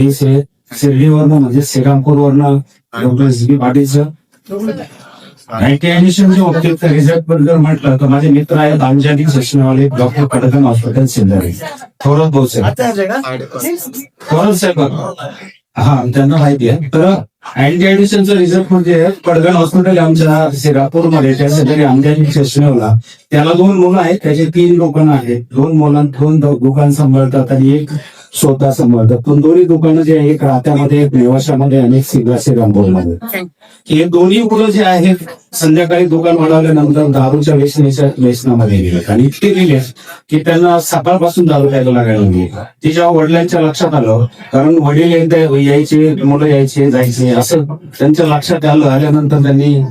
मी शिर्डीवरनं म्हणजे श्रीरामपूरवरनं doctor SB पाटीलचं ऍडमिशनच्या बाबतीत result बद्दल म्हटलं तर माझे मित्र आहेत आमच्या सशनावाले डॉक्टर पडकन हॉस्पिटल सिंधरी थोरात साहेब हा त्यांना माहिती आहे. तर अँटी ऍडिशनचा रिझल्ट म्हणजे पडगण हॉस्पिटल आमच्या श्रीरामपूरमध्ये त्या शेजारी आमच्या सशनावला त्याला 2 मुलं आहेत, त्याचे 3 दुकानं आहेत. 2 दुकान सांभाळतात आणि एक स्वतः सांभाळतात. पण दोन्ही दुकानं जे आहे एक राहत्यामध्ये एक नेवाशामध्ये आणि एक श्रीरामपूरमध्ये. हे दोन्ही मुलं जे आहेत संध्याकाळी दुकान वाढवल्यानंतर दारूच्या व्यसनामध्ये गेले आणि इतके गेले की त्यांना सकाळपासून दारू प्यायला लागायला लागली. ते जेव्हा वडिलांच्या लक्षात आलं, कारण वडील एकदा यायचे मुलं यायचे जायचे असं त्यांच्या लक्षात आल्यानंतर त्यांनी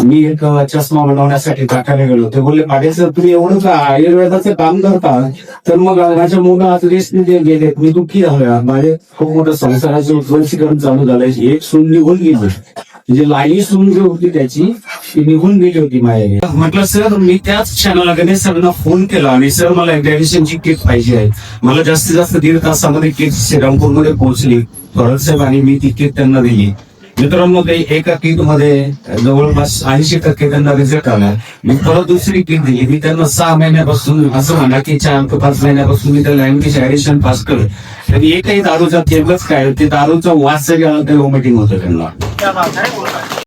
मी एक चष्मा बनवण्यासाठी टाकायला गेलो. ते बोलले पाटील सर तुम्ही एवढं का आयुर्वेदाचं काम करता तर मग माझ्या मुलं आतलीच गेले, मी दुःखी झालोय. माझे खूप मोठं संसाराचे उद्ध्वंसीकरण चालू झालंय. एक सून निघून गेली म्हणजे लाईनी सून जी होती त्याची ती निघून गेली होती माझ्या. म्हटलं सर मी त्याच क्षणाला गणेश सरांना फोन केला आणि सर मला ऍडमिशनची किट पाहिजे आहे. मला जास्तीत जास्त 1.5 तासामध्ये किट श्रीरामपूरमध्ये पोहोचली भरत साहेब आणि मी ती किट त्यांना दिली. मित्रांनो ते एका किट मध्ये जवळपास 80% त्यांना रिझल्ट आला. मी परत दुसरी किट दिली. मी त्यांना 6 महिन्यापासून असं म्हणा की 4 ते 5 महिन्यापासून मी त्या लँग्वेज ऍडिशन पास केलं. त्यांनी एकही दारूचा थेंबच काय ते दारूचा वास जरी आला तरी वॉमिटिंग होतं त्यांना.